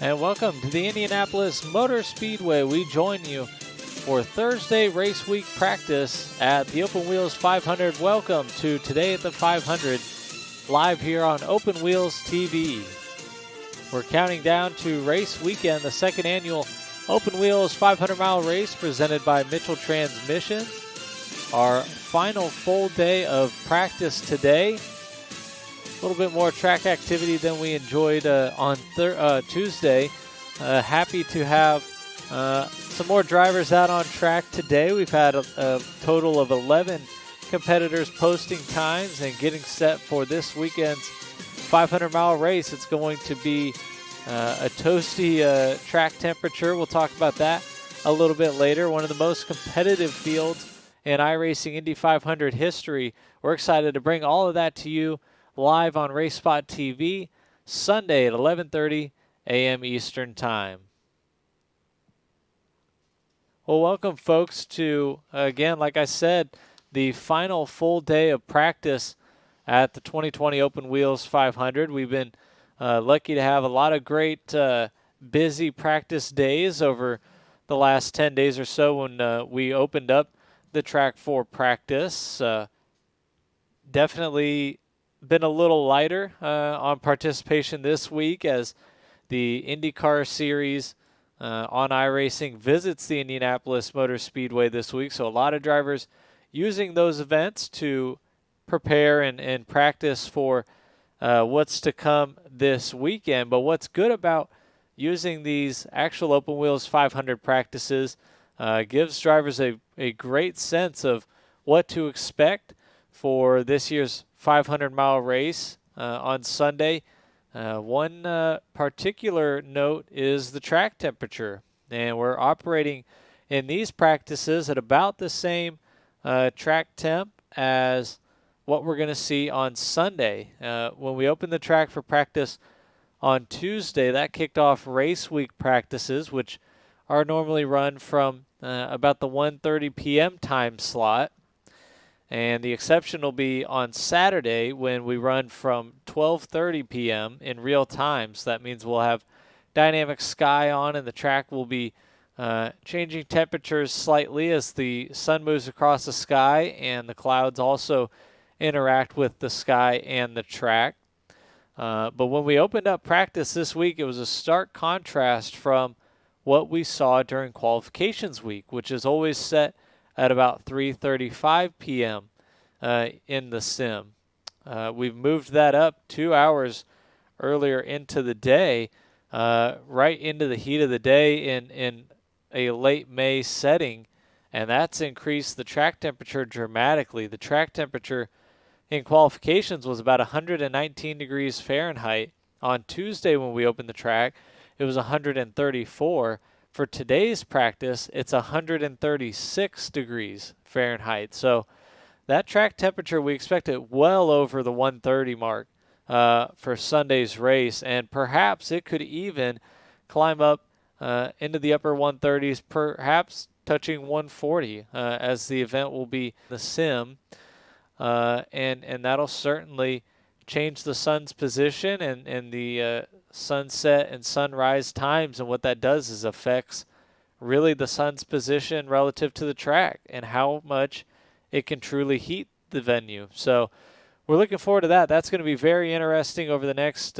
and welcome to the Indianapolis Motor Speedway. We join you for Thursday race week practice at the Open Wheels 500. Welcome to Today at the 500, live here on Open Wheels TV. We're counting down to race weekend, the second annual Open Wheels 500-mile race presented by Mitchell Transmissions. Our final full day of practice today. A little bit more track activity than we enjoyed on Tuesday. Happy to have some more drivers out on track today. We've had a total of 11 competitors posting times and getting set for this weekend's 500-mile race. It's going to be a toasty track temperature. We'll talk about that a little bit later. One of the most competitive fields in iRacing Indy 500 history. We're excited to bring all of that to you live on Race Spot TV Sunday at 11:30 a.m. Eastern Time. Well, welcome, folks, to, again, like I said, the final full day of practice at the 2020 Open Wheels 500. We've been lucky to have a lot of great busy practice days over the last 10 days or so when we opened up the track for practice. Definitely been a little lighter on participation this week as the IndyCar Series on iRacing visits the Indianapolis Motor Speedway this week. So a lot of drivers using those events to prepare and practice for what's to come this weekend. But what's good about using these actual Open Wheels 500 practices gives drivers a great sense of what to expect for this year's 500-mile race on Sunday. One particular note is the track temperature, and we're operating in these practices at about the same track temp as what we're going to see on Sunday. When we opened the track for practice on Tuesday, that kicked off race week practices, which are normally run from about the 1:30 p.m. time slot. And the exception will be on Saturday when we run from 12:30 p.m. in real time. So that means we'll have dynamic sky on, and the track will be changing temperatures slightly as the sun moves across the sky, and the clouds also interact with the sky and the track. But when we opened up practice this week, it was a stark contrast from what we saw during qualifications week, which is always set at about 3:35 p.m. In the sim. We've moved that up 2 hours earlier into the day, right into the heat of the day in a late May setting, and that's increased the track temperature dramatically. The track temperature in qualifications was about 119 degrees Fahrenheit. On Tuesday when we opened the track, it was 134. For today's practice, it's 136 degrees Fahrenheit. So that track temperature, we expect it well over the 130 mark for Sunday's race, and perhaps it could even climb up into the upper 130s, perhaps touching 140 as the event will be the sim. And that'll certainly change the sun's position and the sunset and sunrise times. And what that does is affects really the sun's position relative to the track and how much it can truly heat the venue. So we're looking forward to that. That's going to be very interesting over the next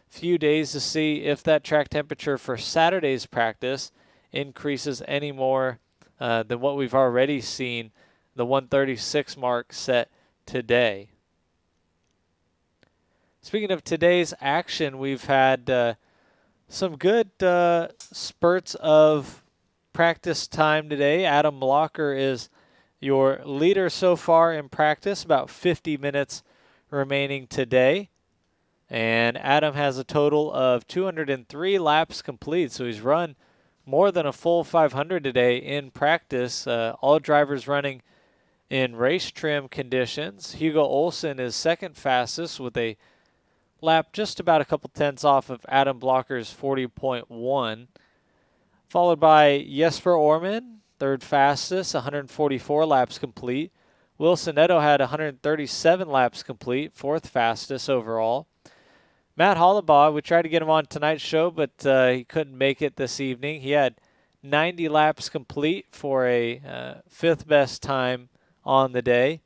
few days to see if that track temperature for Saturday's practice increases any more than what we've already seen, the 136 mark set today. Speaking of today's action, we've had some good spurts of practice time today. Adam Blocker is your leader so far in practice, about 50 minutes remaining today. And Adam has a total of 203 laps complete, so he's run more than a full 500 today in practice. All drivers running in race trim conditions. Hugo Olsen is second fastest with a lap just about a couple tenths off of Adam Blocker's 40.1. Followed by Jesper Orman, third fastest, 144 laps complete. Wilson Neto had 137 laps complete, fourth fastest overall. Matt Hollabaugh, we tried to get him on tonight's show, but he couldn't make it this evening. He had 90 laps complete for a fifth best time on the day.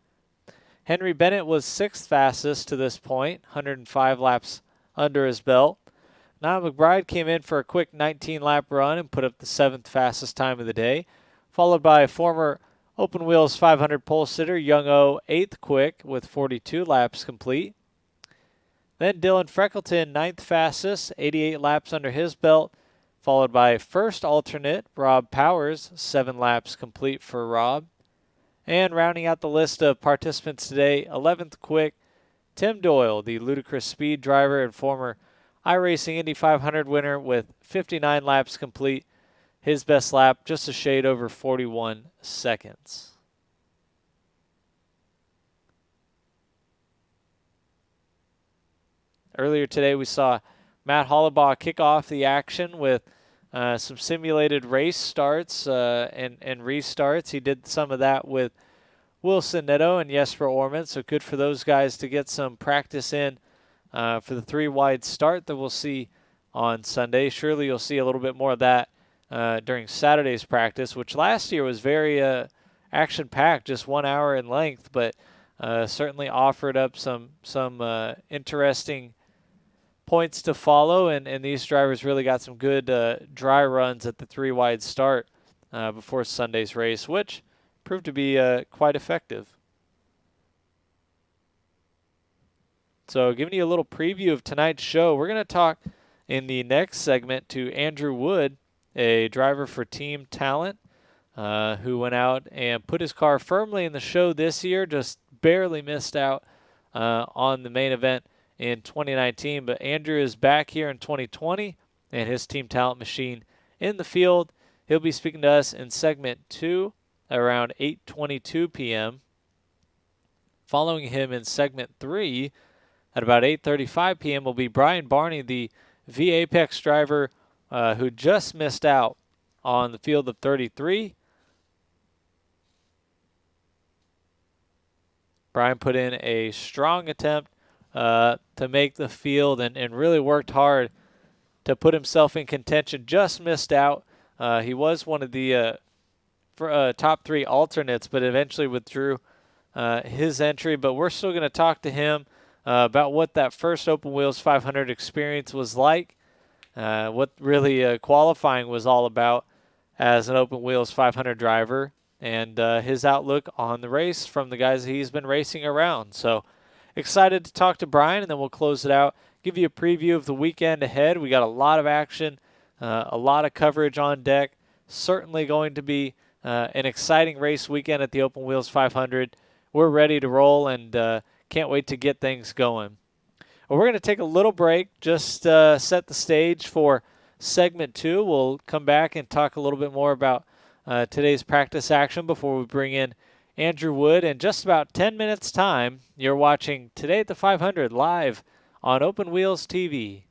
Henry Bennett was sixth fastest to this point, 105 laps under his belt. Niall McBride came in for a quick 19-lap run and put up the seventh fastest time of the day, followed by former Open Wheels 500 pole sitter Young O, eighth quick with 42 laps complete. Then Dylan Freckleton, ninth fastest, 88 laps under his belt, followed by first alternate Rob Powers, 7 laps complete for Rob. And rounding out the list of participants today, 11th quick, Tim Doyle, the ludicrous speed driver and former iRacing Indy 500 winner with 59 laps complete. His best lap just a shade over 41 seconds. Earlier today, we saw Matt Hollabaugh kick off the action with some simulated race starts and restarts. He did some of that with Wilson Netto and Jesper Orman, so good for those guys to get some practice in for the 3-wide start that we'll see on Sunday. Surely you'll see a little bit more of that during Saturday's practice, which last year was very action-packed, just 1 hour in length, but certainly offered up some interesting points to follow, and these drivers really got some good dry runs at the 3-wide start before Sunday's race, which proved to be quite effective. So giving you a little preview of tonight's show, we're going to talk in the next segment to Andrew Wood, a driver for Team Talent, who went out and put his car firmly in the show this year, just barely missed out on the main event in 2019. But Andrew is back here in 2020, and his Team Talent machine in the field. He'll be speaking to us in segment 2 around 8:22 p.m. Following him in segment 3 at about 8:35 p.m. will be Brian Barney, the vApex driver who just missed out on the field of 33. Brian put in a strong attempt to make the field and really worked hard to put himself in contention. Just missed out. He was one of the top 3 alternates, but eventually withdrew his entry. But we're still going to talk to him about what that first Open Wheels 500 experience was like, what really qualifying was all about as an Open Wheels 500 driver, and his outlook on the race from the guys he's been racing around. So excited to talk to Brian, and then we'll close it out, give you a preview of the weekend ahead. We got a lot of action, a lot of coverage on deck. Certainly going to be an exciting race weekend at the Open Wheels 500. We're ready to roll and can't wait to get things going. Well, we're going to take a little break, just set the stage for segment 2. We'll come back and talk a little bit more about today's practice action before we bring in Andrew Wood. In just about 10 minutes' time, you're watching Today at the 500 live on Open Wheels TV.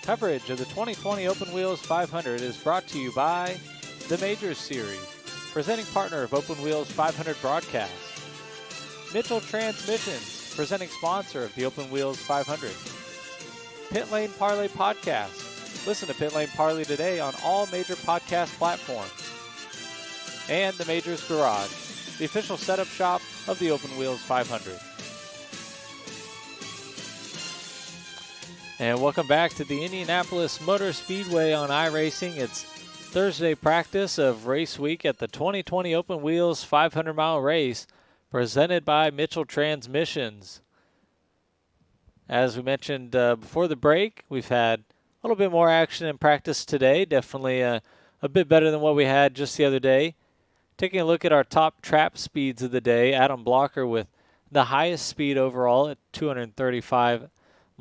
Coverage of the 2020 Open Wheels 500 is brought to you by the Majors Series, presenting partner of Open Wheels 500 broadcast. Mitchell Transmissions, presenting sponsor of the Open Wheels 500. Pit Lane Parlay Podcast. Listen to Pit Lane Parlay today on all major podcast platforms. And the Majors Garage, the official setup shop of the Open Wheels 500. And welcome back to the Indianapolis Motor Speedway on iRacing. It's Thursday practice of race week at the 2020 Open Wheels 500-mile race, presented by Mitchell Transmissions. As we mentioned before the break, we've had a little bit more action in practice today. Definitely a bit better than what we had just the other day. Taking a look at our top trap speeds of the day, Adam Blocker with the highest speed overall at 235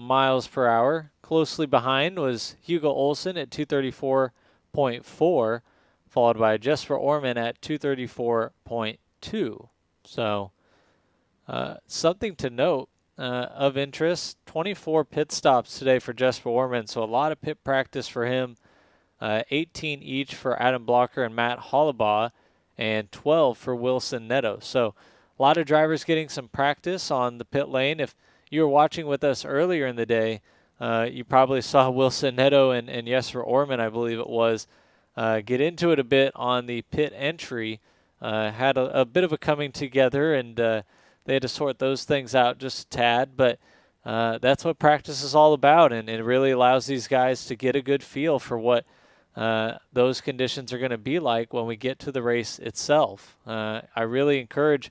miles per hour. Closely behind was Hugo Olsen at 234.4, followed by Jesper Orman at 234.2. So something to note of interest, 24 pit stops today for Jesper Orman, so a lot of pit practice for him, 18 each for Adam Blocker and Matt Hollabaugh, and 12 for Wilson Neto. So a lot of drivers getting some practice on the pit lane. If you were watching with us earlier in the day, you probably saw Wilson Neto and Jesper Orman, I believe it was, get into it a bit on the pit entry. Had a bit of a coming together, and they had to sort those things out just a tad. But that's what practice is all about, and it really allows these guys to get a good feel for what those conditions are going to be like when we get to the race itself. I really encourage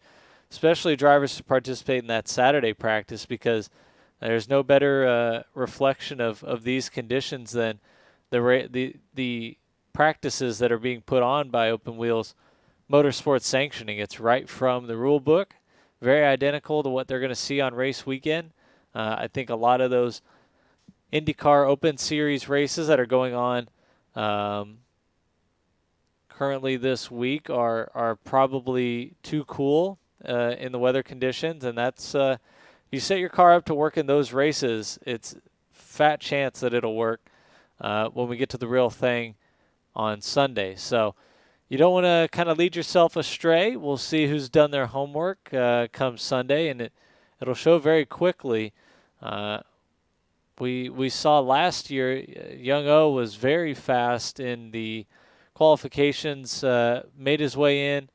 especially drivers to participate in that Saturday practice, because there's no better reflection of these conditions than the practices that are being put on by Open Wheels Motorsports Sanctioning. It's right from the rule book, very identical to what they're going to see on race weekend. I think a lot of those IndyCar Open Series races that are going on currently this week are probably too cool in the weather conditions, and that's if you set your car up to work in those races, it's fat chance that it'll work when we get to the real thing on Sunday. So you don't want to kind of lead yourself astray. We'll see who's done their homework come Sunday, and it'll show very quickly. We saw last year Young O was very fast in the qualifications, made his way in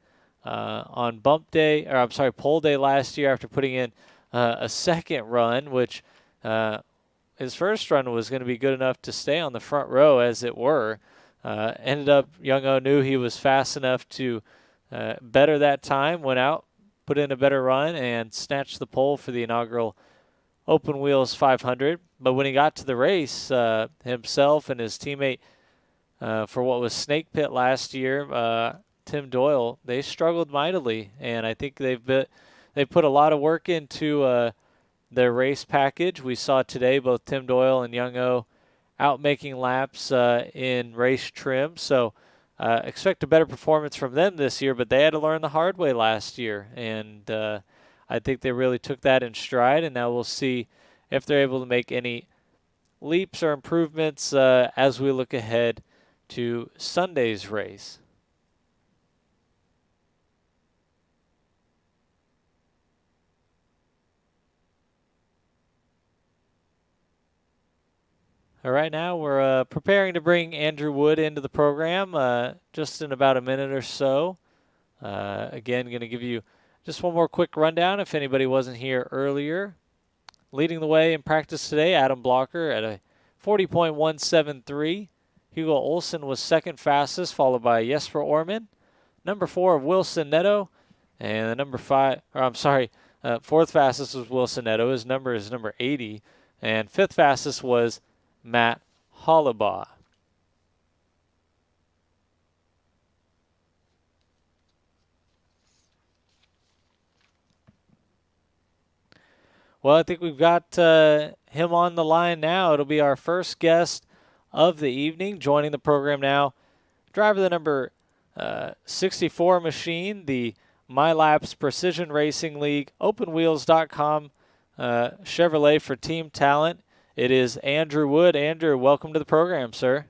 on pole day last year after putting in a second run, which his first run was going to be good enough to stay on the front row, as it were. Ended up, Young O knew he was fast enough to better that time, went out, put in a better run, and snatched the pole for the inaugural Open Wheels 500. But when he got to the race, himself and his teammate for what was Snake Pit last year, Tim Doyle, they struggled mightily, and I think they put a lot of work into their race package. We saw today both Tim Doyle and Young O out making laps in race trim, so expect a better performance from them this year, but they had to learn the hard way last year, and I think they really took that in stride, and now we'll see if they're able to make any leaps or improvements as we look ahead to Sunday's race. All right, now we're preparing to bring Andrew Wood into the program just in about a minute or so. Again, going to give you just one more quick rundown if anybody wasn't here earlier. Leading the way in practice today, Adam Blocker at a 40.173. Hugo Olsen was second fastest, followed by Jesper Orman. Number 4, Wilson Neto. And the fourth fastest was Wilson Neto. His number is number 80. And fifth fastest was Matt Hollabaugh. Well, I think we've got him on the line now. It'll be our first guest of the evening. Joining the program now, driver of the number 64 machine, the MyLaps Precision Racing League, OpenWheels.com Chevrolet for Team Talent, It is Andrew Wood. Andrew, welcome to the program, sir.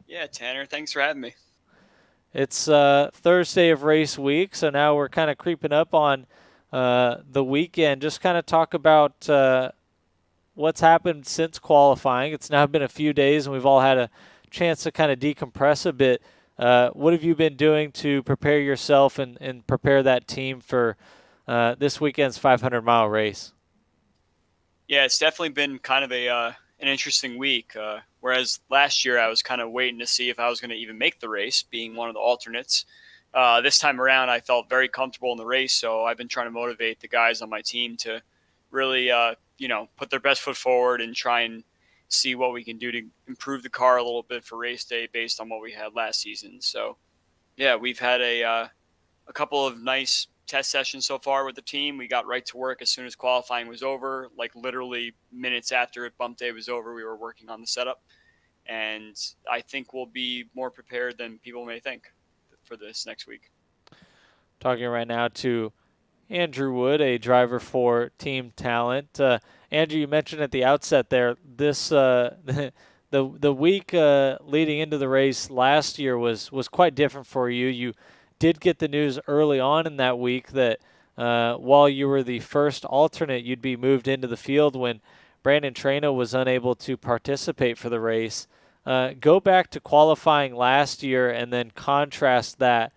Yeah, Tanner, thanks for having me. It's Thursday of race week, so now we're kind of creeping up on the weekend. Just kind of talk about what's happened since qualifying. It's now been a few days, and we've all had a chance to kind of decompress a bit. What have you been doing to prepare yourself and prepare that team for this weekend's 500-mile race? Yeah, it's definitely been kind of a an interesting week. Whereas last year I was kind of waiting to see if I was going to even make the race, being one of the alternates. This time around, I felt very comfortable in the race, so I've been trying to motivate the guys on my team to really, put their best foot forward and try and see what we can do to improve the car a little bit for race day based on what we had last season. So, yeah, we've had a couple of nice test sessions so far with the team. We got right to work as soon as qualifying was over. Like literally minutes after bump day was over, we were working on the setup. And I think we'll be more prepared than people may think for this next week. Talking right now to Andrew Wood, a driver for Team Talent. Andrew, you mentioned at the outset there this the week leading into the race last year was quite different for you. You did get the news early on in that week that while you were the first alternate, you'd be moved into the field when Brandon Traina was unable to participate for the race. Go back to qualifying last year and then contrast that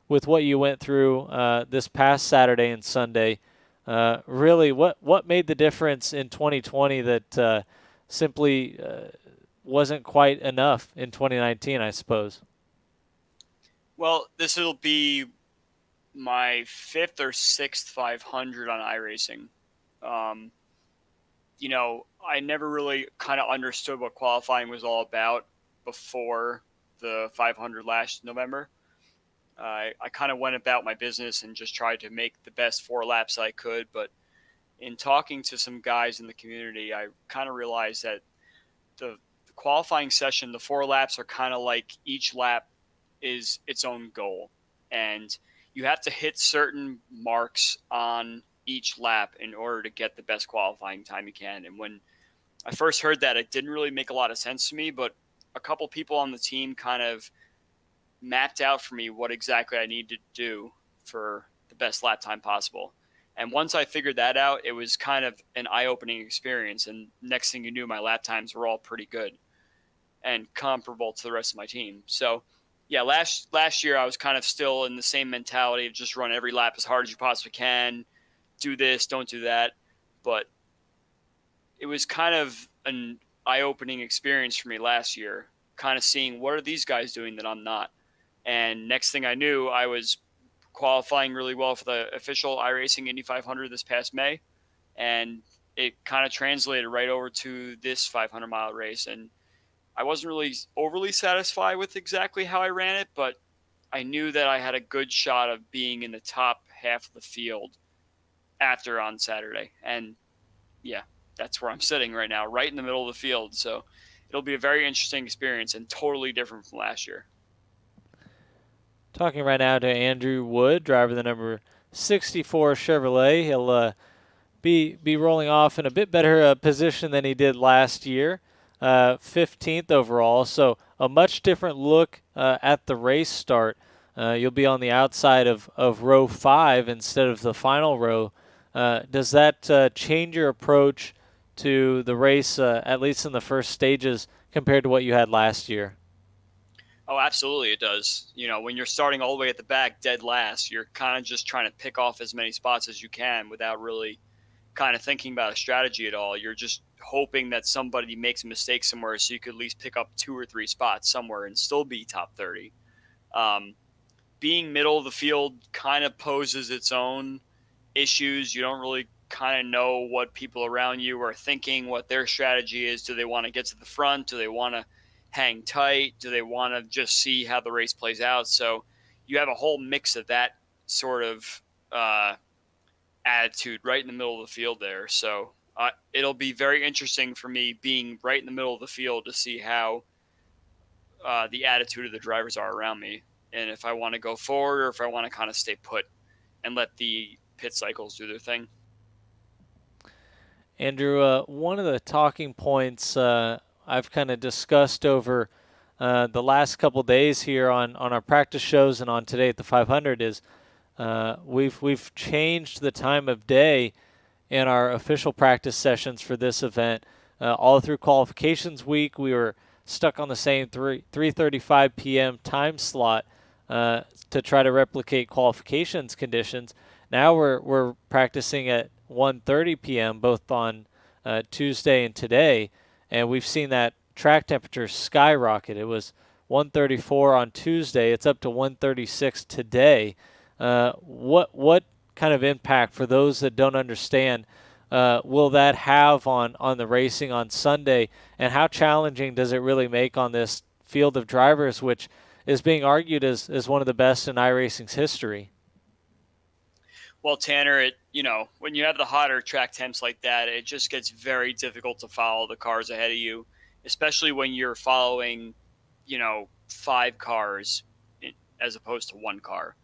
with what you went through this past Saturday and Sunday. Really, what made the difference in 2020 that simply wasn't quite enough in 2019, I suppose? Well, this will be my fifth or sixth 500 on iRacing. Um, I never really kind of understood what qualifying was all about before the 500 last November. I kind of went about my business and just tried to make the best 4 laps I could. But in talking to some guys in the community, I kind of realized that the qualifying session, the 4 laps are kind of like each lap is its own goal. And you have to hit certain marks on each lap in order to get the best qualifying time you can. And when I first heard that, it didn't really make a lot of sense to me, but a couple people on the team kind of mapped out for me what exactly I needed to do for the best lap time possible. And once I figured that out, it was kind of an eye opening experience. And next thing you knew, my lap times were all pretty good and comparable to the rest of my team. So, yeah, last year I was kind of still in the same mentality of just run every lap as hard as you possibly can, do this, don't do that. But it was kind of an eye opening experience for me last year, kind of seeing what are these guys doing that I'm not. And next thing I knew, I was qualifying really well for the official iRacing Indy 500 this past May, and it kind of translated right over to this 500-mile race. And I wasn't really overly satisfied with exactly how I ran it, but I knew that I had a good shot of being in the top half of the field after on Saturday. And yeah, that's where I'm sitting right now, right in the middle of the field. So it'll be a very interesting experience and totally different from last year. Talking right now to Andrew Wood, driver of the number 64 Chevrolet. He'll be rolling off in a bit better position than he did last year, 15th overall. So a much different look at the race start. You'll be on the outside of row 5 instead of the final row. Does that change your approach to the race, at least in the first stages, compared to what you had last year? Oh, absolutely, it does. When you're starting all the way at the back, dead last, you're kind of just trying to pick off as many spots as you can without really kind of thinking about a strategy at all. You're just hoping that somebody makes a mistake somewhere so you could at least pick up 2 or 3 spots somewhere and still be top 30. Um, Being middle of the field kind of poses its own issues. You don't really kind of know what people around you are thinking, what their strategy is. Do they want to get to the front? Do they want to hang tight? Do they want to just see how the race plays out? So you have a whole mix of that sort of attitude right in the middle of the field there. So it'll be very interesting for me being right in the middle of the field to see how the attitude of the drivers are around me, and if I want to go forward or if I want to kind of stay put and let the pit cycles do their thing. Andrew, one of the talking points I've kind of discussed over the last couple days here on our practice shows and on today at the 500 is we've changed the time of day in our official practice sessions for this event. All through qualifications week, we were stuck on the same 3:35 p.m. time slot to try to replicate qualifications conditions. Now we're practicing at 1:30 p.m. both on Tuesday and today, and we've seen that track temperature skyrocket. It was 134 on Tuesday. It's up to 136 today. What kind of impact for those that don't understand will that have on the racing on Sunday, and how challenging does it really make on this field of drivers, which is being argued as one of the best in iRacing's history? Well, Tanner, when you have the hotter track temps like that, it just gets very difficult to follow the cars ahead of you, especially when you're following, 5 cars as opposed to 1 car.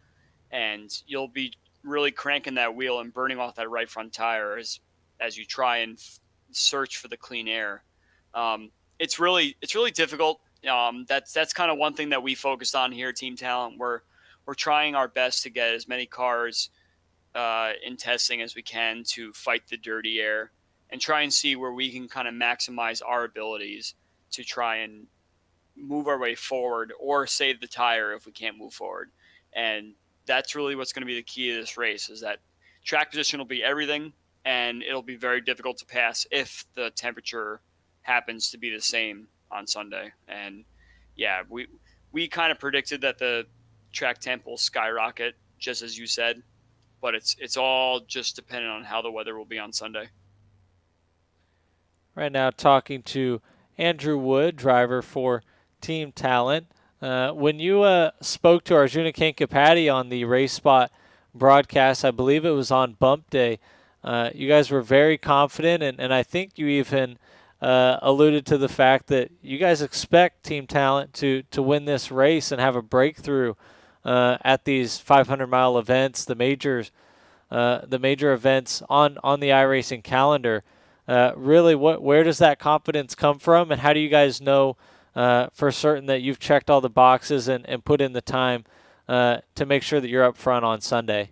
And you'll be really cranking that wheel and burning off that right front tire as you try and search for the clean air. It's really difficult. That's kind of one thing that we focused on here, Team Talent. We're trying our best to get as many cars in testing as we can to fight the dirty air and try and see where we can kind of maximize our abilities to try and move our way forward or save the tire if we can't move forward. And that's really what's going to be the key to this race, is that track position will be everything, and it'll be very difficult to pass if the temperature happens to be the same on Sunday. And yeah, we kind of predicted that the track temp will skyrocket, just as you said, but it's all just dependent on how the weather will be on Sunday. Right now, talking to Andrew Wood, driver for Team Talent. When you spoke to Arjuna Kankapati on the Race Spot broadcast, I believe it was on Bump Day, you guys were very confident, and I think you even alluded to the fact that you guys expect Team Talent to win this race and have a breakthrough at these 500-mile events, the major events on the iRacing calendar. Really, where does that confidence come from, and how do you guys know for certain that you've checked all the boxes and put in the time to make sure that you're up front on Sunday?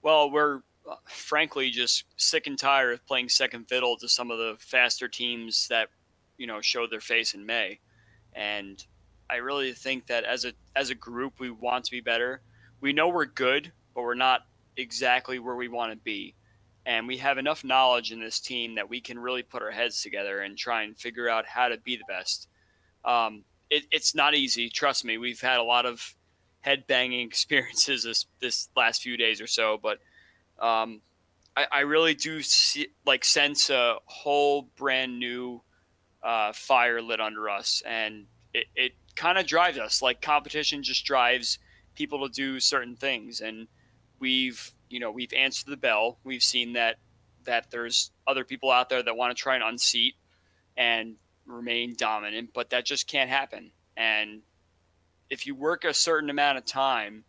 Well, we're frankly just sick and tired of playing second fiddle to some of the faster teams that showed their face in May, and I really think that as a group we want to be better. We know we're good, but we're not exactly where we want to be. And we have enough knowledge in this team that we can really put our heads together and try and figure out how to be the best. It's not easy. Trust me. We've had a lot of head banging experiences this last few days or so, but I really do sense a whole brand new fire lit under us, and it kind of drives us. Like, competition just drives people to do certain things, and we've answered the bell. We've seen that there's other people out there that want to try and unseat and remain dominant, but that just can't happen. And if you work a certain amount of time,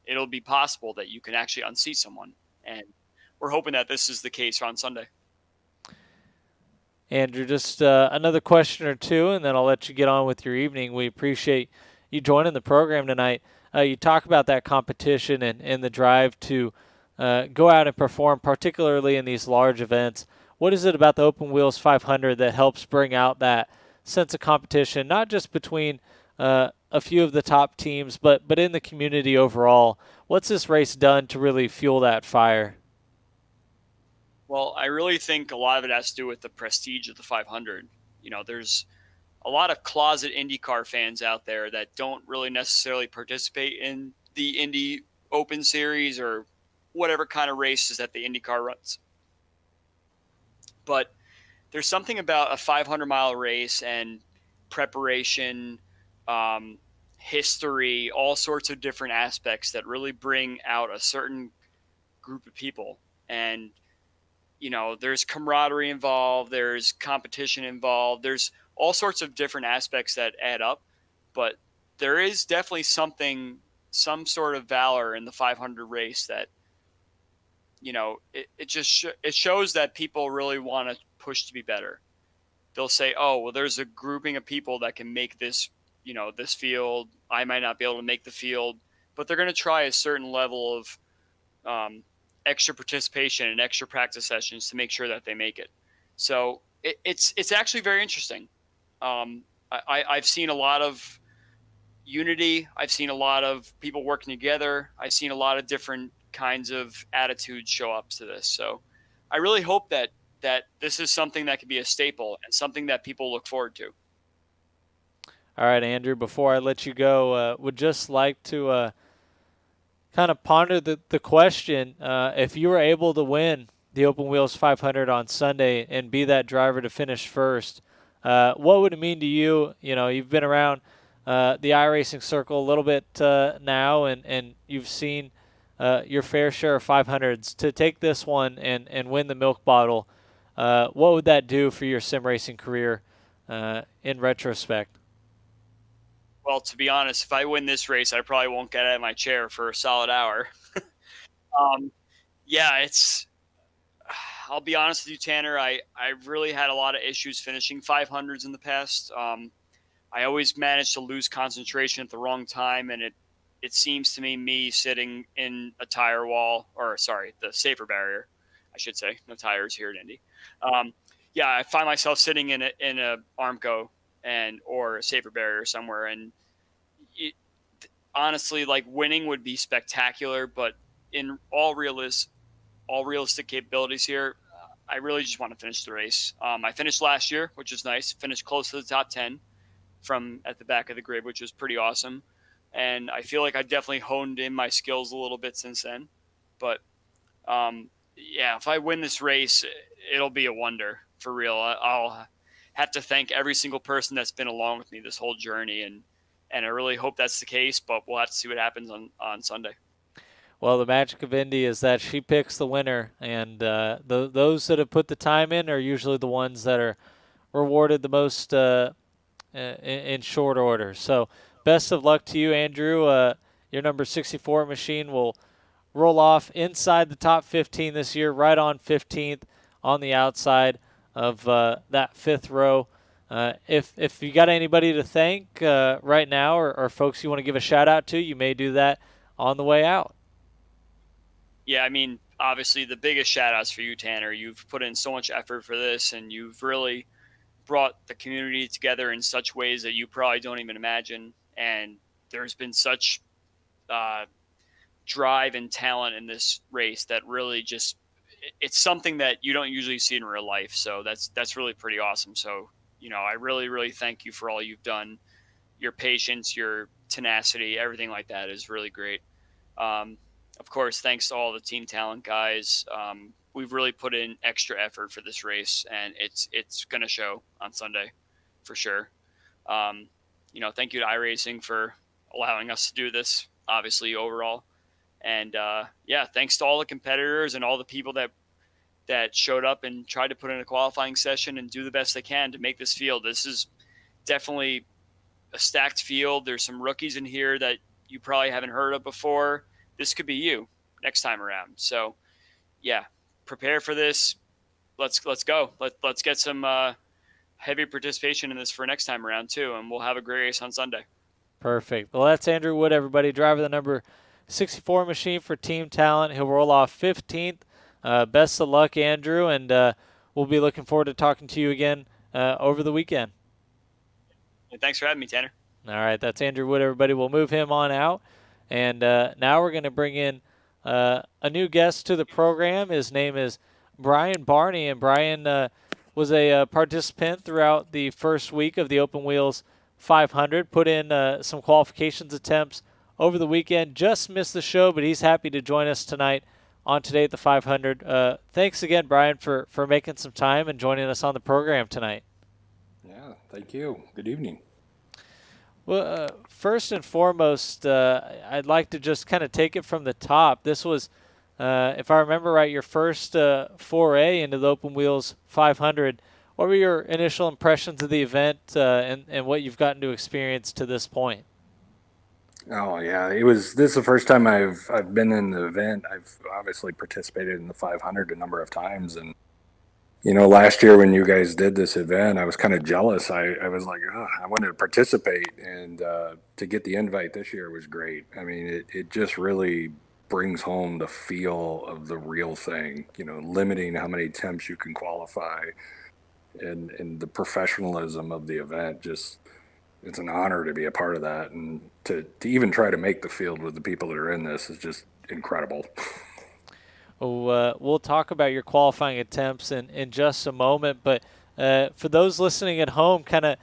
it'll be possible that you can actually unseat someone. And we're hoping that this is the case on Sunday. Andrew, just another question or two, and then I'll let you get on with your evening. We appreciate you joining the program tonight. You talk about that competition and the drive to go out and perform, particularly in these large events. What is it about the Open Wheels 500 that helps bring out that sense of competition, not just between a few of the top teams, but in the community overall? What's this race done to really fuel that fire? Well, I really think a lot of it has to do with the prestige of the 500. There's a lot of closet IndyCar fans out there that don't really necessarily participate in the Indy Open Series or whatever kind of races that the IndyCar runs. But there's something about a 500-mile race and preparation, history, all sorts of different aspects that really bring out a certain group of people. And there's camaraderie involved, there's competition involved, there's all sorts of different aspects that add up, but there is definitely some sort of valor in the 500 race that it shows that people really want to push to be better. They'll say, oh, well, there's a grouping of people that can make this, this field. I might not be able to make the field, but they're going to try a certain level of extra participation and extra practice sessions to make sure that they make it. So it's actually very interesting. I've seen a lot of unity. I've seen a lot of people working together. I've seen a lot of different kinds of attitudes show up to this. So I really hope that this is something that could be a staple and something that people look forward to. All right, Andrew, before I let you go, would just like to kind of ponder the question. If you were able to win the Open Wheels 500 on Sunday and be that driver to finish first, what would it mean to you? You've been around the iRacing circle a little bit now, and you've seen your fair share of 500s. To take this one and win the milk bottle, what would that do for your sim racing career in retrospect? Well, to be honest, if I win this race, I probably won't get out of my chair for a solid hour. Yeah, I'll be honest with you, Tanner. I've really had a lot of issues finishing 500s in the past. I always manage to lose concentration at the wrong time, and it seems to me sitting in a tire wall, or sorry, the safer barrier, I should say. No tires here at Indy. Yeah, I find myself sitting in a Armco or a safer barrier somewhere, and honestly, like, winning would be spectacular, but in all realistic capabilities here, I really just want to finish the race. I finished last year, which is nice. Finished close to the top 10 from at the back of the grid, which was pretty awesome. And I feel like I definitely honed in my skills a little bit since then. But yeah, if I win this race, it'll be a wonder for real. I'll have to thank every single person that's been along with me this whole journey, and I really hope that's the case. But we'll have to see what happens on Sunday. Well, the magic of Indy is that she picks the winner, and those that have put the time in are usually the ones that are rewarded the most in short order. So best of luck to you, Andrew. Your number 64 machine will roll off inside the top 15 this year, right on 15th on the outside of that fifth row. If you got anybody to thank right now, or folks you want to give a shout out to, you may do that on the way out. Yeah, I mean, obviously the biggest shout outs for you, Tanner. You've put in so much effort for this, and you've really brought the community together in such ways that you probably don't even imagine. And there's been such drive and talent in this race that really just, it's something that you don't usually see in real life. So that's really pretty awesome. So, I really, really thank you for all you've done. Your patience, your tenacity, everything like that is really great. Of course, thanks to all the Team Talent guys. We've really put in extra effort for this race, and it's going to show on Sunday for sure. Thank you to iRacing for allowing us to do this, obviously, overall. And yeah, thanks to all the competitors and all the people that showed up and tried to put in a qualifying session and do the best they can to make this field. This is definitely a stacked field. There's some rookies in here that you probably haven't heard of before. This could be you next time around. So yeah, prepare for this. Let's go. Let's get some heavy participation in this for next time around too, and we'll have a great race on Sunday. Perfect. Well, that's Andrew Wood, everybody, driver the number 64 machine for Team Talent. He'll roll off 15th. Best of luck, Andrew, and we'll be looking forward to talking to you again over the weekend. And thanks for having me, Tanner. All right, that's Andrew Wood, everybody. We'll move him on out. And now we're going to bring in a new guest to the program. His name is Brian Barney, and Brian was a participant throughout the first week of the Open Wheels 500, put in some qualifications attempts over the weekend, just missed the show, but he's happy to join us tonight on Today at the 500. Thanks again, Brian, for making some time and joining us on the program tonight. Yeah, thank you. Good evening. Well, first and foremost, I'd like to just kind of take it from the top. This was, if I remember right, your first foray into the Open Wheels 500. What were your initial impressions of the event and what you've gotten to experience to this point? Oh yeah, this is the first time I've been in the event. I've obviously participated in the 500 a number of times, and last year when you guys did this event, I was kind of jealous. I was like, oh, I wanted to participate, and to get the invite this year was great. I mean, it just really brings home the feel of the real thing. Limiting how many temps you can qualify, and the professionalism of the event. Just it's an honor to be a part of that, and to even try to make the field with the people that are in this is just incredible. We'll talk about your qualifying attempts in just a moment, but for those listening at home, kind of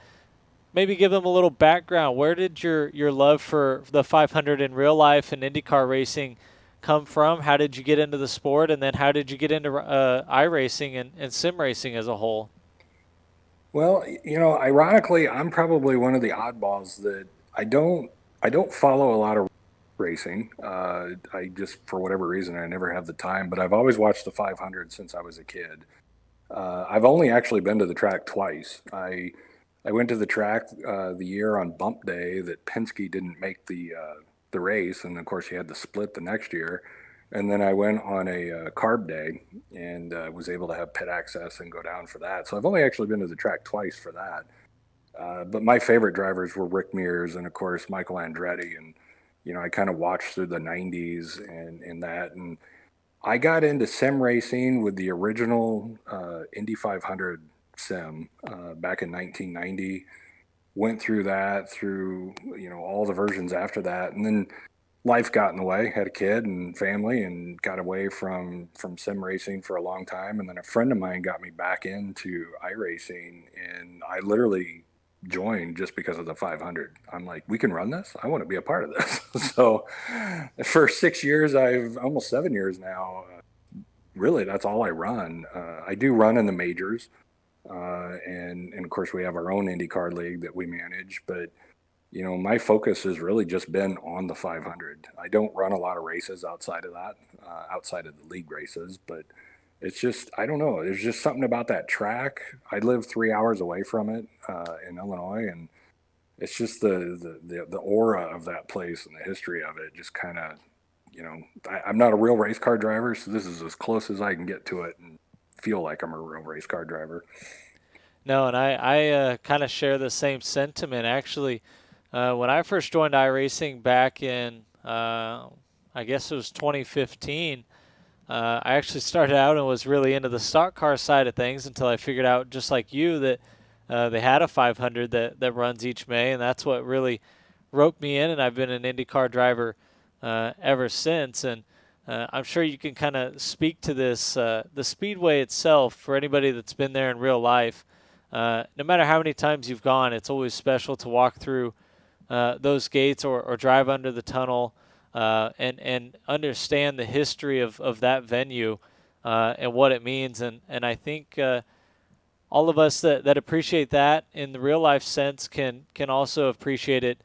maybe give them a little background. Where did your love for the 500 in real life and IndyCar racing come from? How did you get into the sport, and then how did you get into iRacing and sim racing as a whole? Well, ironically, I'm probably one of the oddballs that I don't follow a lot of racing. I just for whatever reason I never have the time, but I've always watched the 500 since I was a kid. I've only actually been to the track twice. I went to the track the year on Bump Day that Penske didn't make the race, and of course he had to split the next year. And then I went on a carb day and was able to have pit access and go down for that. So I've only actually been to the track twice for that. But my favorite drivers were Rick Mears and of course Michael Andretti, and I kind of watched through the '90s and that, and I got into sim racing with the original Indy 500 sim back in 1990. Went through that, through all the versions after that, and then life got in the way. Had a kid and family, and got away from sim racing for a long time. And then a friend of mine got me back into iRacing, and I literally joined just because of the 500. I'm like, we can run this. I want to be a part of this. So for 6 years, I've almost 7 years now. Really, that's all I run. I do run in the majors, and of course we have our own IndyCar league that we manage. But my focus has really just been on the 500. I don't run a lot of races outside of that, outside of the league races. But it's just I don't know. There's just something about that track. I live 3 hours away from it in Illinois, and it's just the aura of that place and the history of it just kind of I'm not a real race car driver, so this is as close as I can get to it and feel like I'm a real race car driver. No, and I kind of share the same sentiment. Actually, when I first joined iRacing back in, I guess it was 2015, I actually started out and was really into the stock car side of things until I figured out, just like you, that they had a 500 that runs each May, and that's what really roped me in, and I've been an IndyCar driver ever since. And I'm sure you can kind of speak to this, the speedway itself, for anybody that's been there in real life. No matter how many times you've gone, it's always special to walk through those gates or drive under the tunnel and understand the history of that venue and what it means. And I think all of us that appreciate that in the real life sense can also appreciate it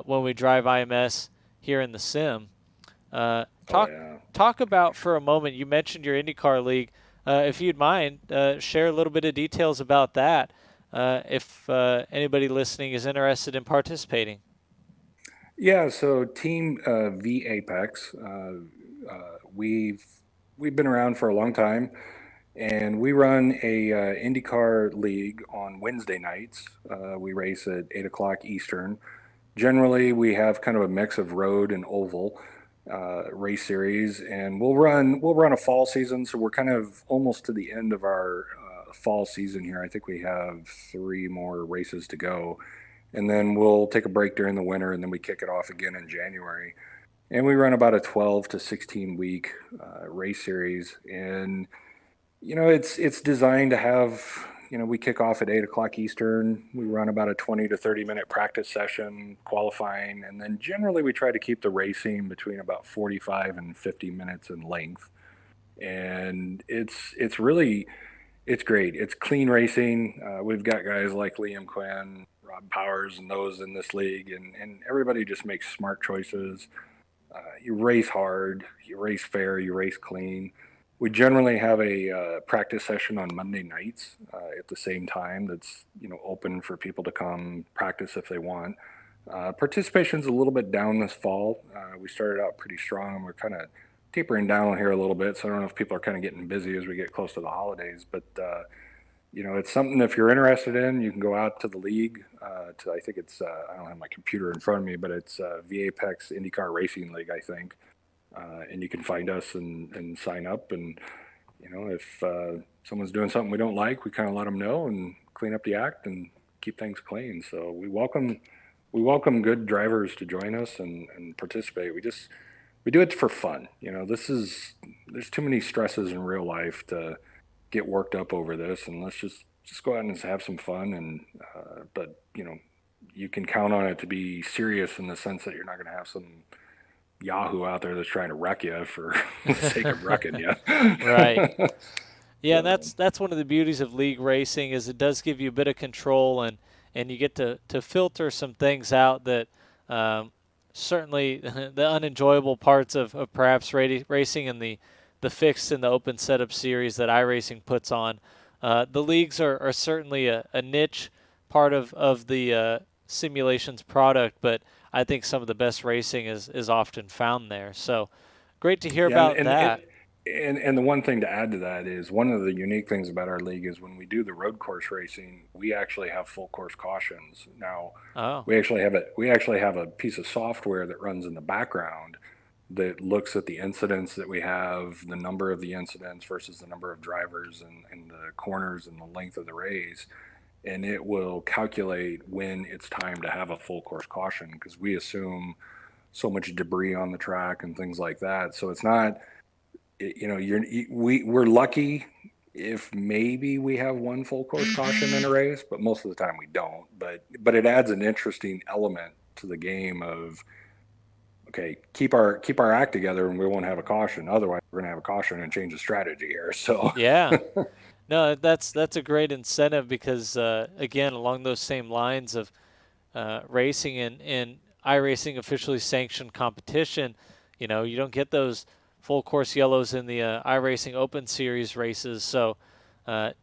when we drive IMS here in the sim. Uh, Oh talk yeah. talk about for a moment. You mentioned your IndyCar league. If you'd mind, share a little bit of details about that. If anybody listening is interested in participating. Yeah, so Team vApex, we've been around for a long time, and we run a IndyCar league on Wednesday nights. We race at 8 o'clock Eastern. Generally, we have kind of a mix of road and oval race series, and we'll run a fall season. So we're kind of almost to the end of our fall season here. I think we have 3 more races to go, and then we'll take a break during the winter, and then we kick it off again in January. And we run about a 12 to 16 week race series, and it's designed to have, we kick off at 8 o'clock Eastern. We run about a 20 to 30 minute practice session, qualifying, and then generally we try to keep the racing between about 45 and 50 minutes in length. And it's really it's great. It's clean racing. We've got guys like Liam Quinn, Rob Powers, and those in this league, and everybody just makes smart choices. You race hard, you race fair, you race clean. We generally have a practice session on Monday nights at the same time. That's open for people to come practice if they want. Participation's a little bit down this fall. We started out pretty strong. We're kind of tapering down here a little bit, so I don't know if people are kind of getting busy as we get close to the holidays. But it's something if you're interested in, you can go out to the league. I think it's I don't have my computer in front of me, but it's vApex IndyCar Racing League, I think. And you can find us and sign up. And if someone's doing something we don't like, we kind of let them know and clean up the act and keep things clean. So we welcome good drivers to join us and participate. We do it for fun. There's too many stresses in real life to get worked up over this, and let's just go out and have some fun. And but you can count on it to be serious in the sense that you're not going to have some Yahoo out there that's trying to wreck you for the sake of wrecking you. Right. Yeah, and So, that's one of the beauties of league racing is it does give you a bit of control and you get to filter some things out that certainly the unenjoyable parts of perhaps racing and the fixed and the open setup series that iRacing puts on. The leagues are certainly a niche part of the simulations product, but I think some of the best racing is often found there. So great to hear yeah, about that. and the one thing to add to that is one of the unique things about our league is when we do the road course racing, we actually have full course cautions. Now, Oh, we actually have a piece of software that runs in the background that looks at the incidents that we have, the number of the incidents versus the number of drivers and the corners and the length of the race, and it will calculate when it's time to have a full course caution because we assume so much debris on the track and things like that. So it's not, we're lucky if maybe we have one full course caution in a race, but most of the time we don't. But it adds an interesting element to the game of okay, keep our act together and we won't have a caution. Otherwise, we're gonna have a caution and change the strategy here. So yeah. No, that's a great incentive because again, along those same lines of racing and iRacing officially sanctioned competition, you don't get those full course yellows in the iRacing Open Series races. So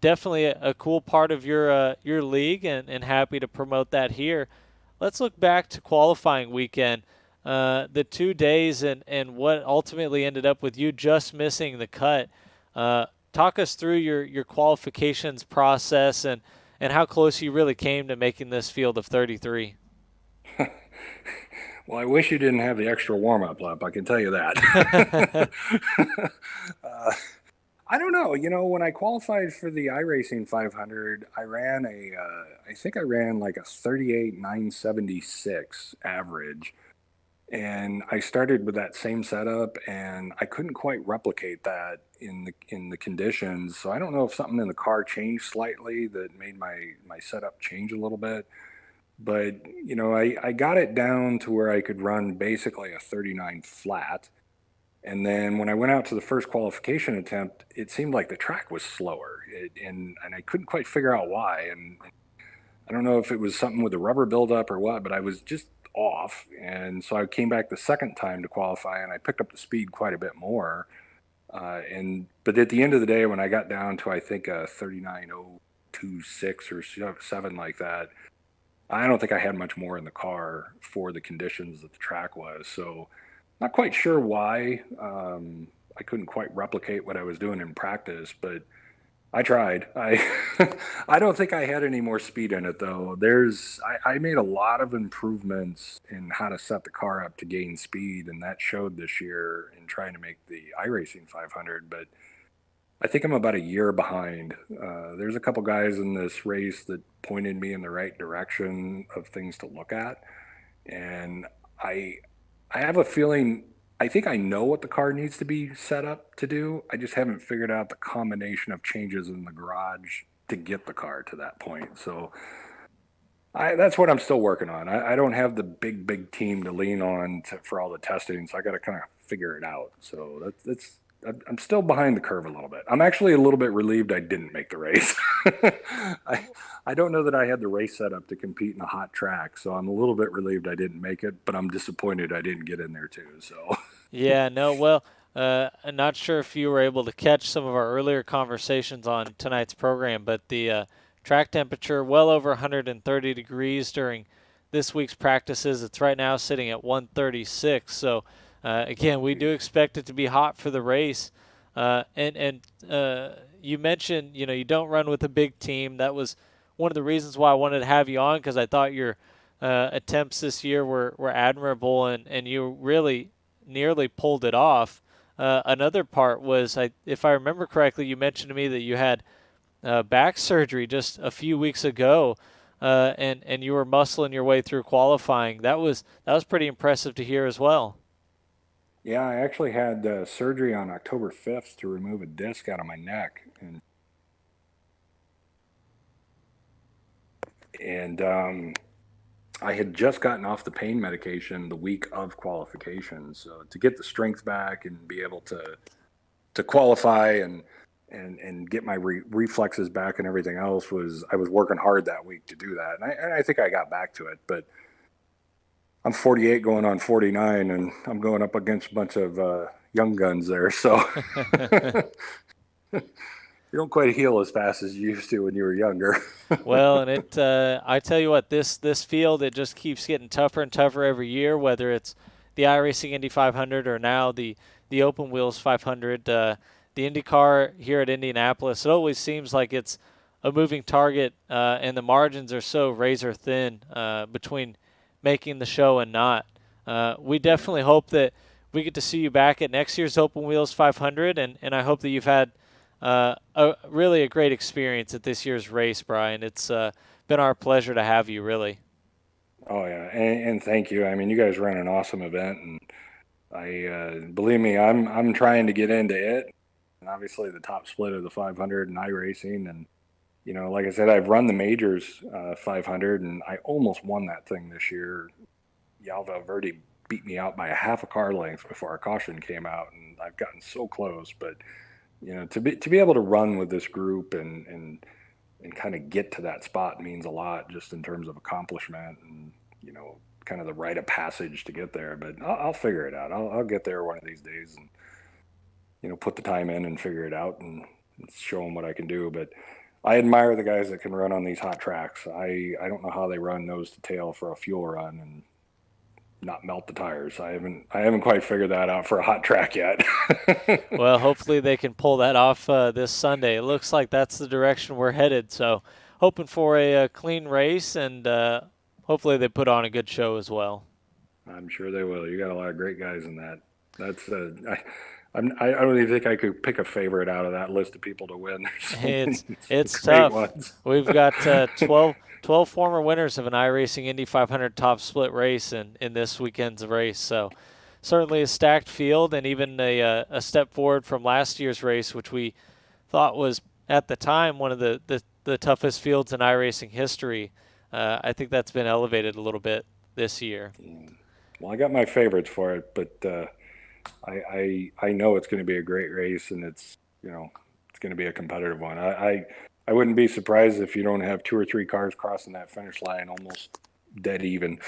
definitely a cool part of your league and happy to promote that here. Let's look back to qualifying weekend. The 2 days and what ultimately ended up with you just missing the cut. Talk us through your qualifications process and how close you really came to making this field of 33. well, I wish you didn't have the extra warm up lap. I can tell you that. uh, I don't know. When I qualified for the iRacing 500, I think I ran like a 38,976 average. And I started with that same setup, and I couldn't quite replicate that in the conditions. So I don't know if something in the car changed slightly that made my setup change a little bit. But I got it down to where I could run basically a 39 flat. And then when I went out to the first qualification attempt, it seemed like the track was slower, and I couldn't quite figure out why. And I don't know if it was something with the rubber buildup or what, but I was just off. And so I came back the second time to qualify, and I picked up the speed quite a bit more. But at the end of the day, when I got down to I think a 39,026 or seven like that, I don't think I had much more in the car for the conditions that the track was. So not quite sure why I couldn't quite replicate what I was doing in practice, but I tried. I don't think I had any more speed in it though. I made a lot of improvements in how to set the car up to gain speed, and that showed this year in trying to make the iRacing 500. But I think I'm about a year behind. There's a couple guys in this race that pointed me in the right direction of things to look at, and I I have a feeling. I think I know what the car needs to be set up to do. I just haven't figured out the combination of changes in the garage to get the car to that point. So that's what I'm still working on. I don't have the big team to lean on for all the testing, so I got to kind of figure it out. So I'm still behind the curve a little bit. I'm actually a little bit relieved I didn't make the race. I don't know that I had the race set up to compete in a hot track, so I'm a little bit relieved I didn't make it, but I'm disappointed I didn't get in there too. So Yeah, no, well, I'm not sure if you were able to catch some of our earlier conversations on tonight's program, but the track temperature well over 130 degrees during this week's practices. It's right now sitting at 136. So again, we do expect it to be hot for the race. And you mentioned, you don't run with a big team. That was one of the reasons why I wanted to have you on, because I thought your attempts this year were admirable, and you really nearly pulled it off. Another part was, if I remember correctly, you mentioned to me that you had back surgery just a few weeks ago, and you were muscling your way through qualifying. That was pretty impressive to hear as well. Yeah, I actually had surgery on October 5th to remove a disc out of my neck, and I had just gotten off the pain medication the week of qualification. So to get the strength back and be able to qualify and get my reflexes back and everything else, I was working hard that week to do that. And I think I got back to it, but I'm 48 going on 49, and I'm going up against a bunch of young guns there. So you don't quite heal as fast as you used to when you were younger. Well, and I tell you what, this field, it just keeps getting tougher and tougher every year, whether it's the iRacing Indy 500 or now the Open Wheels 500. The IndyCar here at Indianapolis, it always seems like it's a moving target, and the margins are so razor thin between making the show and not. We definitely hope that we get to see you back at next year's Open Wheels 500, and I hope that you've had really a great experience at this year's race, Brian. It's been our pleasure to have you, really. Oh yeah, and thank you. I mean, you guys run an awesome event, and I believe me, I'm trying to get into it. And obviously, the top split of the 500 and iRacing, and like I said, I've run the majors 500, and I almost won that thing this year. Yalva Verde beat me out by a half a car length before our caution came out, and I've gotten so close, but. To be able to run with this group and kind of get to that spot means a lot, just in terms of accomplishment and kind of the rite of passage to get there. But I'll figure it out. I'll get there one of these days and put the time in and figure it out and show them what I can do. But I admire the guys that can run on these hot tracks. I don't know how they run nose to tail for a fuel run and not melt the tires. I haven't quite figured that out for a hot track yet. Well, hopefully they can pull that off this Sunday. It looks like that's the direction we're headed. So hoping for a clean race, and hopefully they put on a good show as well. I'm sure they will. You got a lot of great guys in that. That's I don't even think I could pick a favorite out of that list of people to win. It's tough. We've got 12 former winners of an iRacing Indy 500 top split race in this weekend's race. So certainly a stacked field, and even a step forward from last year's race, which we thought was at the time one of the toughest fields in iRacing history. I think that's been elevated a little bit this year. Well, I got my favorites for it, but I know it's going to be a great race, and it's going to be a competitive one. I wouldn't be surprised if you don't have 2 or 3 cars crossing that finish line almost dead even.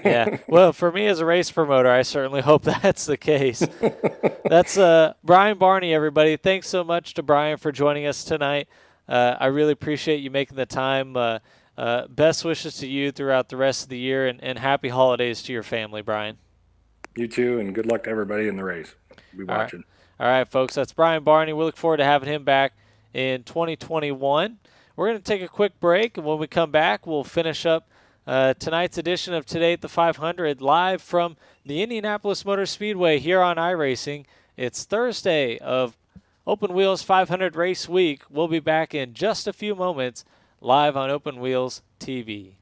Yeah. Well, for me as a race promoter, I certainly hope that's the case. That's Brian Barney, everybody. Thanks so much to Brian for joining us tonight. I really appreciate you making the time. Best wishes to you throughout the rest of the year, and happy holidays to your family, Brian. You too, and good luck to everybody in the race. Be watching. All right, folks. That's Brian Barney. We look forward to having him back in 2021. We're going to take a quick break, and when we come back, we'll finish up tonight's edition of Today at the 500 live from the Indianapolis Motor Speedway here on iRacing. It's Thursday of Open Wheels 500 Race Week. We'll be back in just a few moments live on Open Wheels TV.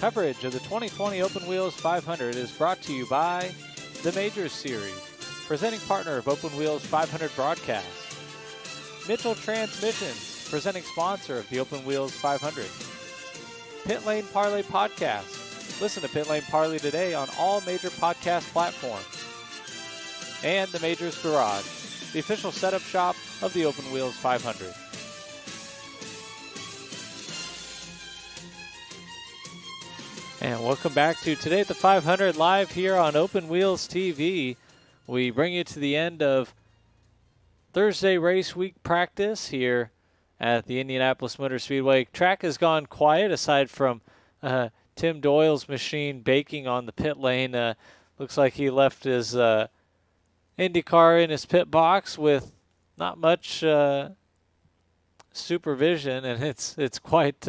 Coverage of the 2020 Open Wheels 500 is brought to you by the Majors Series, presenting partner of Open Wheels 500 broadcast. Mitchell Transmissions, presenting sponsor of the Open Wheels 500. Pit Lane Parlay Podcast. Listen to Pit Lane Parlay today on all major podcast platforms. And the Majors Garage, the official setup shop of the Open Wheels 500. And welcome back to Today at the 500 live here on Open Wheels TV. We bring you to the end of Thursday race week practice here at the Indianapolis Motor Speedway. Track has gone quiet aside from Tim Doyle's machine baking on the pit lane. Looks like he left his IndyCar in his pit box with not much supervision, and it's quite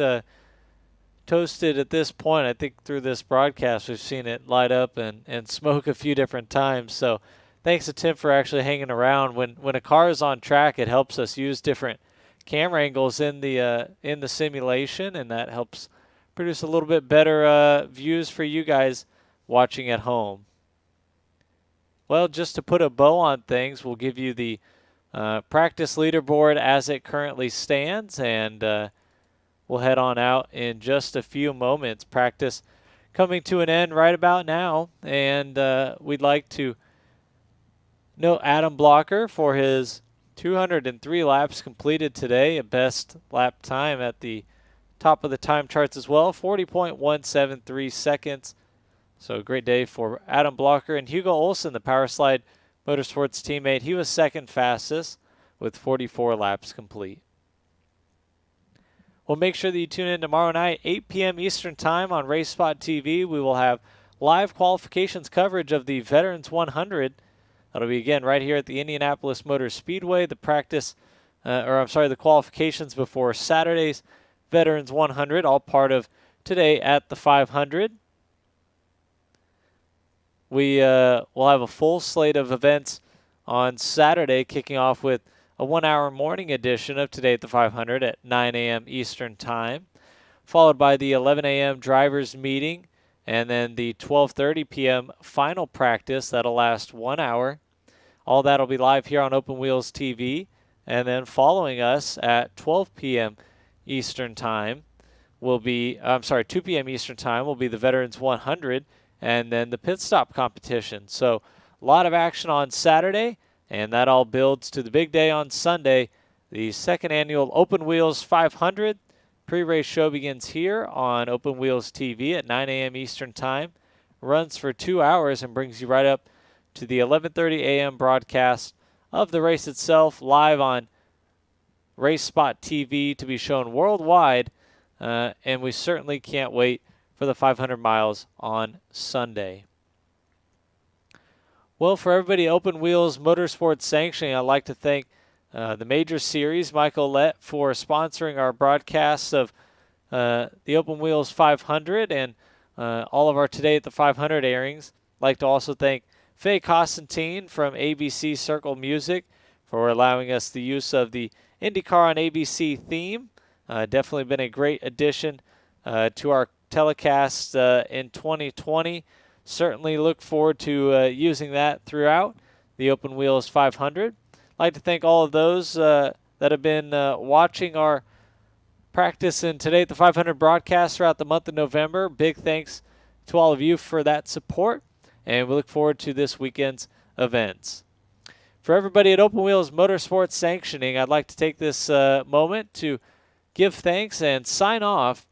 toasted at this point. I think through this broadcast we've seen it light up and smoke a few different times. So thanks to Tim for actually hanging around. When a car is on track, it helps us use different camera angles in the simulation, and that helps produce a little bit better views for you guys watching at home. Well, just to put a bow on things, we'll give you the practice leaderboard as it currently stands, and we'll head on out in just a few moments. Practice coming to an end right about now, and we'd like to note Adam Blocker for his 203 laps completed today, a best lap time at the top of the time charts as well, 40.173 seconds. So a great day for Adam Blocker. And Hugo Olsen, the Powerslide Motorsports teammate, he was second fastest with 44 laps complete. Well, make sure that you tune in tomorrow night, 8 p.m. Eastern Time on Race Spot TV. We will have live qualifications coverage of the Veterans 100. That'll be, again, right here at the Indianapolis Motor Speedway. The the qualifications before Saturday's Veterans 100, all part of Today at the 500. We will have a full slate of events on Saturday, kicking off with a 1-hour morning edition of Today at the 500 at 9 a.m. Eastern Time, followed by the 11 a.m. drivers meeting, and then the 12:30 p.m. final practice that'll last 1 hour. All that will be live here on Open Wheels TV, and then following us at 12 p.m. Eastern Time will be, 2 p.m. Eastern Time will be the Veterans 100, and then the pit stop competition. So a lot of action on Saturday, and that all builds to the big day on Sunday, the second annual Open Wheels 500. Pre-race show begins here on Open Wheels TV at 9 a.m. Eastern Time. Runs for 2 hours and brings you right up to the 11:30 a.m. broadcast of the race itself, live on Race Spot TV to be shown worldwide. And we certainly can't wait for the 500 miles on Sunday. Well, for everybody at Open Wheels Motorsports Sanctioning, I'd like to thank the Major Series, Michael Lett, for sponsoring our broadcasts of the Open Wheels 500 and all of our Today at the 500 airings. I'd like to also thank Faye Costantine from ABC Circle Music for allowing us the use of the IndyCar on ABC theme. Definitely been a great addition to our telecast in 2020. Certainly look forward to using that throughout the Open Wheels 500. I'd like to thank all of those that have been watching our practice in Today at the 500 broadcast throughout the month of November. Big thanks to all of you for that support, and we look forward to this weekend's events. For everybody at Open Wheels Motorsports Sanctioning, I'd like to take this moment to give thanks and sign off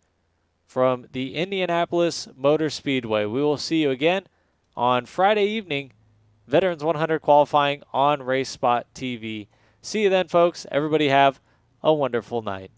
from the Indianapolis Motor Speedway. We will see you again on Friday evening, Veterans 100 qualifying on Race Spot TV. See you then, folks. Everybody have a wonderful night.